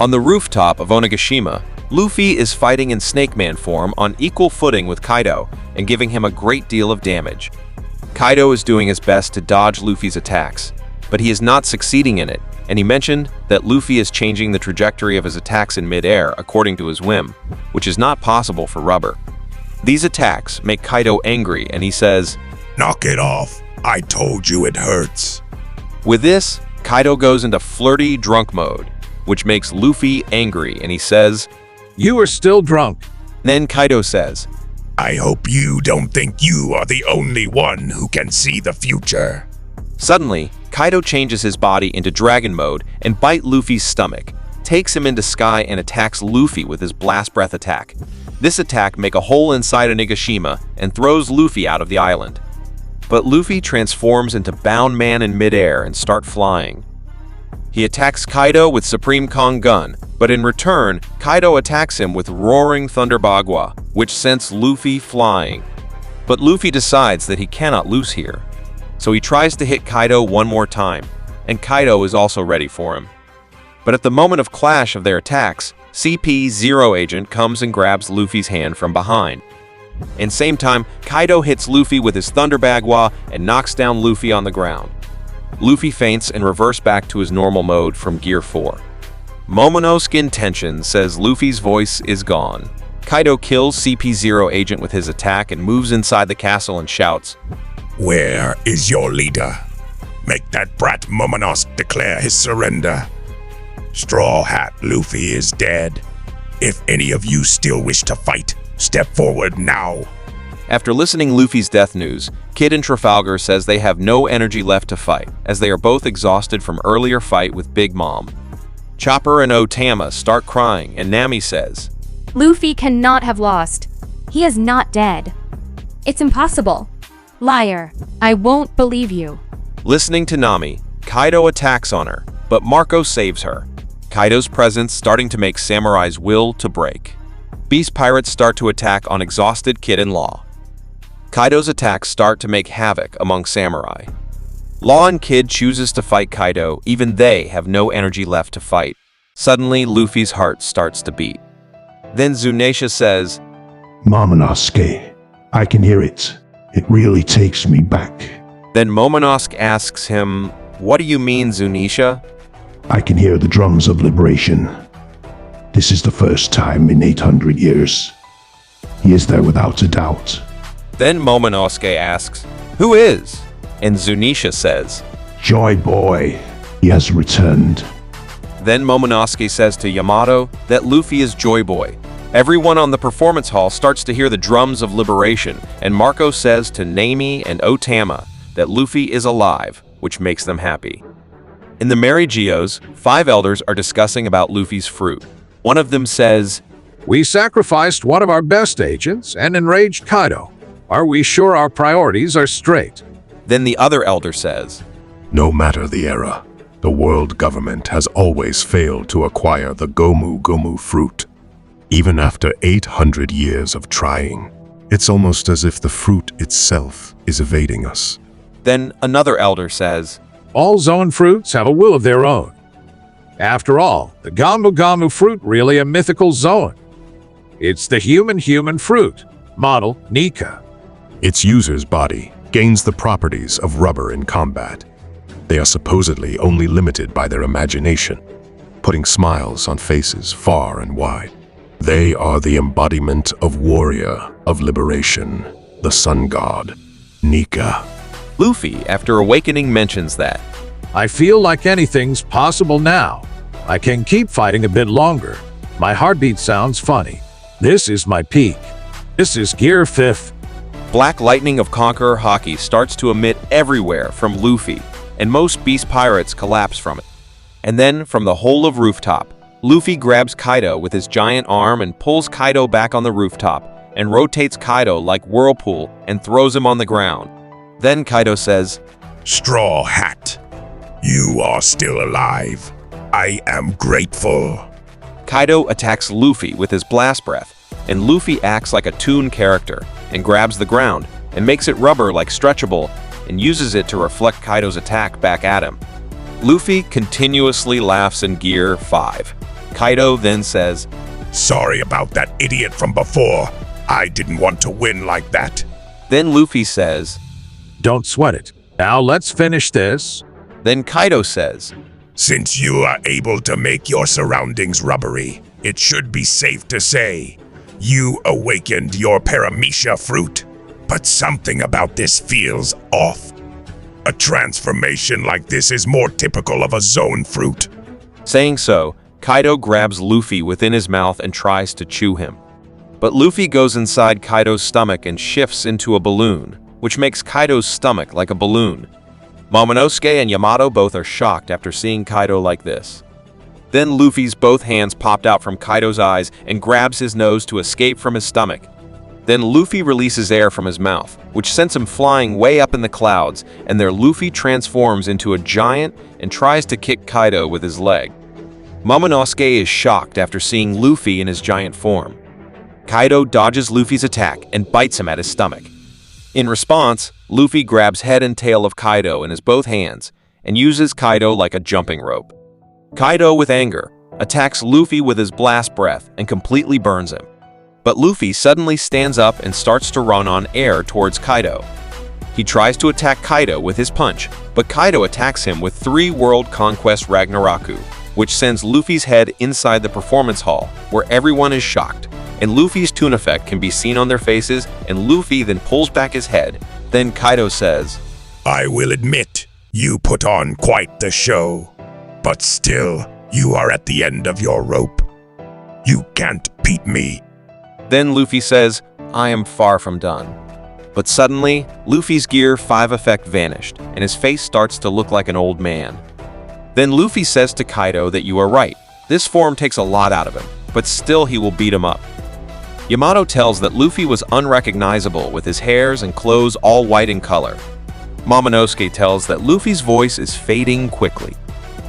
On the rooftop of Onigashima, Luffy is fighting in Snake Man form on equal footing with Kaido and giving him a great deal of damage. Kaido is doing his best to dodge Luffy's attacks, but he is not succeeding in it, and he mentioned that Luffy is changing the trajectory of his attacks in mid-air according to his whim, which is not possible for rubber. These attacks make Kaido angry, and he says, "Knock it off. I told you it hurts." With this, Kaido goes into flirty drunk mode, which makes Luffy angry, and he says, "You are still drunk." Then Kaido says, "I hope you don't think you are the only one who can see the future." Suddenly, Kaido changes his body into dragon mode and bites Luffy's stomach, takes him into sky and attacks Luffy with his blast breath attack. This attack makes a hole inside Onigashima and throws Luffy out of the island. But Luffy transforms into Bound Man in midair and starts flying. He attacks Kaido with Supreme Kong Gun, but in return, Kaido attacks him with Roaring Thunder Bagua, which sends Luffy flying. But Luffy decides that he cannot lose here, so he tries to hit Kaido one more time, and Kaido is also ready for him. But at the moment of clash of their attacks, CP0 agent comes and grabs Luffy's hand from behind. In same time, Kaido hits Luffy with his Thunder Bagua and knocks down Luffy on the ground. Luffy faints and reverses back to his normal mode from Gear 4. Momonosuke Intention says Luffy's voice is gone. Kaido kills CP0 agent with his attack and moves inside the castle and shouts, "Where is your leader? Make that brat Momonosuke declare his surrender. Straw Hat Luffy is dead. If any of you still wish to fight, step forward now." After listening Luffy's death news, Kid and Trafalgar says they have no energy left to fight, as they are both exhausted from earlier fight with Big Mom. Chopper and Otama start crying, and Nami says, Luffy cannot have lost. He is not dead. It's impossible. Liar. I won't believe you. Listening to Nami, Kaido attacks on her, but Marco saves her. Kaido's presence starting to make Samurai's will to break. Beast pirates start to attack on exhausted Kid and Law. Kaido's attacks start to make havoc among samurai. Law and Kid chooses to fight Kaido, even they have no energy left to fight. Suddenly, Luffy's heart starts to beat. Then Zunisha says, "Momonosuke, I can hear it. It really takes me back." Then Momonosuke asks him, "What do you mean, Zunisha?" "I can hear the drums of liberation. This is the first time in 800 years. He is there without a doubt." Then Momonosuke asks, "Who is?" And Zunisha says, "Joy Boy, he has returned." Then Momonosuke says to Yamato that Luffy is Joy Boy. Everyone on the performance hall starts to hear the drums of liberation, and Marco says to Nami and Otama that Luffy is alive, which makes them happy. In the Merry Geos, 5 elders are discussing about Luffy's fruit. One of them says, "We sacrificed one of our best agents and enraged Kaido. Are we sure our priorities are straight?" Then the other elder says, No matter the era, the world government has always failed to acquire the Gomu Gomu fruit. Even after 800 years of trying, it's almost as if the fruit itself is evading us. Then another elder says, All zone fruits have a will of their own. After all, the Gamu Gamu fruit really a mythical zone. It's the human fruit, model Nika. Its user's body gains the properties of rubber in combat. They are supposedly only limited by their imagination, putting smiles on faces far and wide. They are the embodiment of warrior of liberation, the sun god, Nika. Luffy, after awakening, mentions that, I feel like anything's possible now. I can keep fighting a bit longer. My heartbeat sounds funny. This is my peak. This is Gear 5. Black lightning of Conqueror Haki starts to emit everywhere from Luffy, and most beast pirates collapse from it. And then, from the whole of rooftop, Luffy grabs Kaido with his giant arm and pulls Kaido back on the rooftop, and rotates Kaido like whirlpool and throws him on the ground. Then Kaido says, Straw Hat, you are still alive. I am grateful. Kaido attacks Luffy with his blast breath, and Luffy acts like a toon character and grabs the ground and makes it rubber like stretchable and uses it to reflect Kaido's attack back at him. Luffy continuously laughs in Gear 5. Kaido then says, Sorry about that idiot from before. I didn't want to win like that. Then Luffy says, Don't sweat it. Now let's finish this. then Kaido says, Since you are able to make your surroundings rubbery, it should be safe to say you awakened your paramecia fruit. But something about this feels off. A transformation like this is more typical of a zone fruit. Saying so, Kaido grabs Luffy within his mouth and tries to chew him. But Luffy goes inside Kaido's stomach and shifts into a balloon, which makes Kaido's stomach like a balloon. Momonosuke and Yamato both are shocked after seeing Kaido like this. Then Luffy's both hands popped out from Kaido's eyes and grabs his nose to escape from his stomach. Then Luffy releases air from his mouth, which sends him flying way up in the clouds, and there Luffy transforms into a giant and tries to kick Kaido with his leg. Momonosuke is shocked after seeing Luffy in his giant form. Kaido dodges Luffy's attack and bites him at his stomach. In response, Luffy grabs head and tail of Kaido in his both hands and uses Kaido like a jumping rope. Kaido, with anger, attacks Luffy with his blast breath and completely burns him. But Luffy suddenly stands up and starts to run on air towards Kaido. He tries to attack Kaido with his punch, but Kaido attacks him with 3 World Conquest Ragnaroku, which sends Luffy's head inside the performance hall, where everyone is shocked, and Luffy's tune effect can be seen on their faces, and Luffy then pulls back his head. Then Kaido says, I will admit, you put on quite the show. But still, you are at the end of your rope. You can't beat me. Then Luffy says, I am far from done. But suddenly, Luffy's Gear 5 effect vanished, and his face starts to look like an old man. Then Luffy says to Kaido that you are right. This form takes a lot out of him, but still he will beat him up. Yamato tells that Luffy was unrecognizable with his hairs and clothes all white in color. Momonosuke tells that Luffy's voice is fading quickly.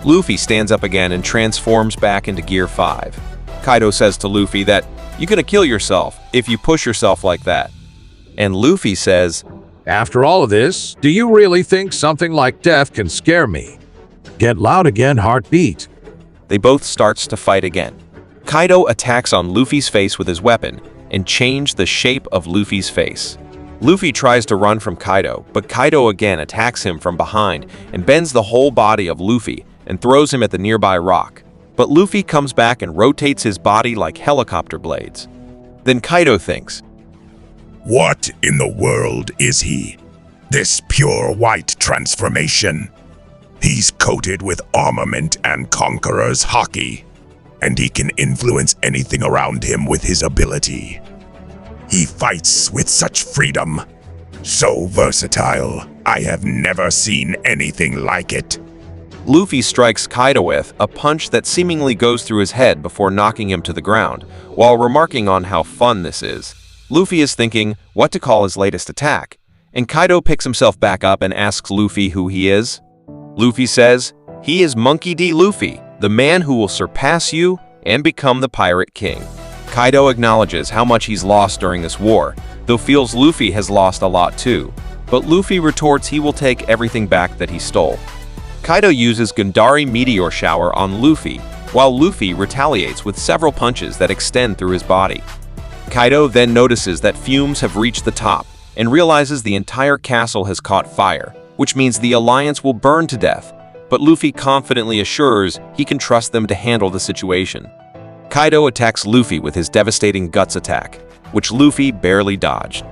Luffy stands up again and transforms back into Gear 5. Kaido says to Luffy that you're gonna kill yourself if you push yourself like that. And Luffy says, After all of this, do you really think something like death can scare me? Get loud again, heartbeat. They both starts to fight again. Kaido attacks on Luffy's face with his weapon and change the shape of Luffy's face. Luffy tries to run from Kaido, but Kaido again attacks him from behind and bends the whole body of Luffy and throws him at the nearby rock. But Luffy comes back and rotates his body like helicopter blades. Then Kaido thinks, What in the world is he? This pure white transformation. He's coated with armament and conqueror's haki, and he can influence anything around him with his ability. He fights with such freedom. So versatile, I have never seen anything like it. Luffy strikes Kaido with a punch that seemingly goes through his head before knocking him to the ground, while remarking on how fun this is. Luffy is thinking what to call his latest attack, and Kaido picks himself back up and asks Luffy who he is. Luffy says, he is Monkey D. Luffy, the man who will surpass you and become the Pirate King. Kaido acknowledges how much he's lost during this war, though feels Luffy has lost a lot too. But Luffy retorts he will take everything back that he stole. Kaido uses Gundari Meteor Shower on Luffy, while Luffy retaliates with several punches that extend through his body. Kaido then notices that fumes have reached the top and realizes the entire castle has caught fire, which means the alliance will burn to death, but Luffy confidently assures he can trust them to handle the situation. Kaido attacks Luffy with his devastating guts attack, which Luffy barely dodged.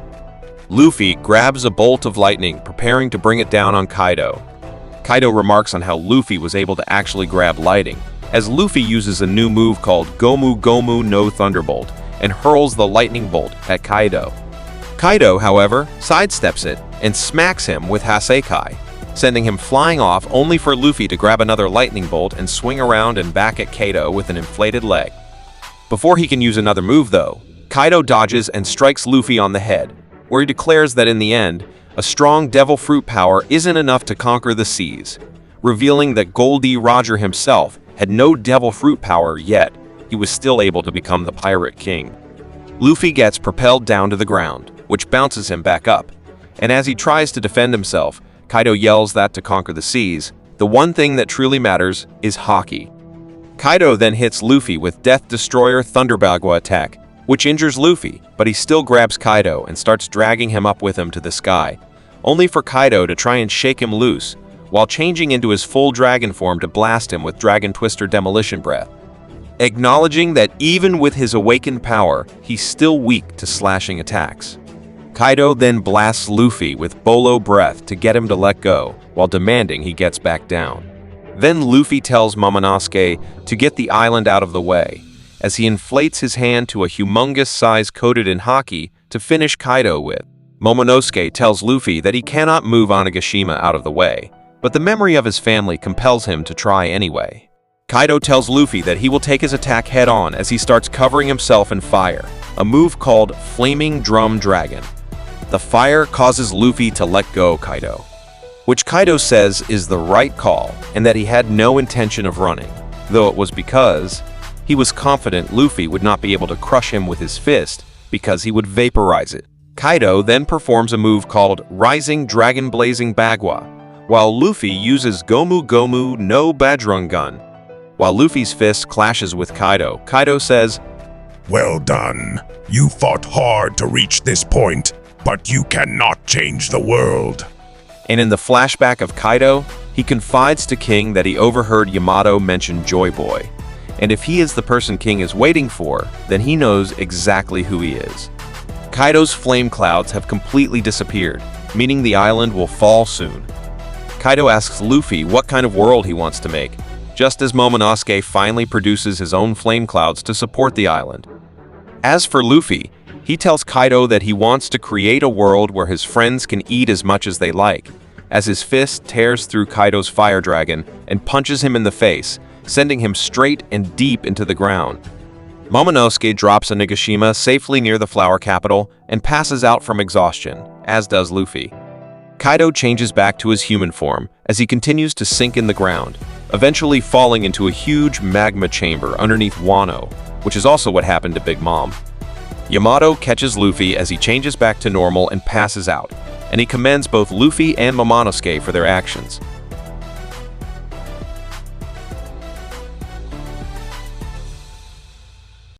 Luffy grabs a bolt of lightning, preparing to bring it down on Kaido. Kaido remarks on how Luffy was able to actually grab lighting, as Luffy uses a new move called Gomu Gomu no Thunderbolt and hurls the lightning bolt at Kaido. Kaido, however, sidesteps it and smacks him with Hasekai, sending him flying off only for Luffy to grab another lightning bolt and swing around and back at Kaido with an inflated leg. Before he can use another move though, Kaido dodges and strikes Luffy on the head, where he declares that in the end, a strong devil fruit power isn't enough to conquer the seas, revealing that Goldie Roger himself had no devil fruit power yet he was still able to become the Pirate King. Luffy gets propelled down to the ground, which bounces him back up, and as he tries to defend himself, Kaido yells that to conquer the seas, the one thing that truly matters is haki. Kaido then hits Luffy with Death Destroyer Thunderbagua attack, which injures Luffy, but he still grabs Kaido and starts dragging him up with him to the sky, only for Kaido to try and shake him loose, while changing into his full dragon form to blast him with Dragon Twister Demolition Breath. Acknowledging that even with his awakened power, he's still weak to slashing attacks. Kaido then blasts Luffy with Bolo Breath to get him to let go, while demanding he gets back down. Then Luffy tells Momonosuke to get the island out of the way, as he inflates his hand to a humongous size coated in haki to finish Kaido with. Momonosuke tells Luffy that he cannot move Onigashima out of the way, but the memory of his family compels him to try anyway. Kaido tells Luffy that he will take his attack head-on as he starts covering himself in fire, a move called Flaming Drum Dragon. The fire causes Luffy to let go Kaido, which Kaido says is the right call and that he had no intention of running, though it was because he was confident Luffy would not be able to crush him with his fist because he would vaporize it. Kaido then performs a move called Rising Dragon Blazing Bagua, while Luffy uses Gomu Gomu no Bajrangan. While Luffy's fist clashes with Kaido, Kaido says, Well done. You fought hard to reach this point, but you cannot change the world. And in the flashback of Kaido, he confides to King that he overheard Yamato mention Joy Boy. And if he is the person King is waiting for, then he knows exactly who he is. Kaido's flame clouds have completely disappeared, meaning the island will fall soon. Kaido asks Luffy what kind of world he wants to make, just as Momonosuke finally produces his own flame clouds to support the island. As for Luffy, he tells Kaido that he wants to create a world where his friends can eat as much as they like, as his fist tears through Kaido's fire dragon and punches him in the face, sending him straight and deep into the ground. Momonosuke drops Onigashima safely near the flower capital and passes out from exhaustion, as does Luffy. Kaido changes back to his human form as he continues to sink in the ground, eventually falling into a huge magma chamber underneath Wano, which is also what happened to Big Mom. Yamato catches Luffy as he changes back to normal and passes out, and he commends both Luffy and Momonosuke for their actions,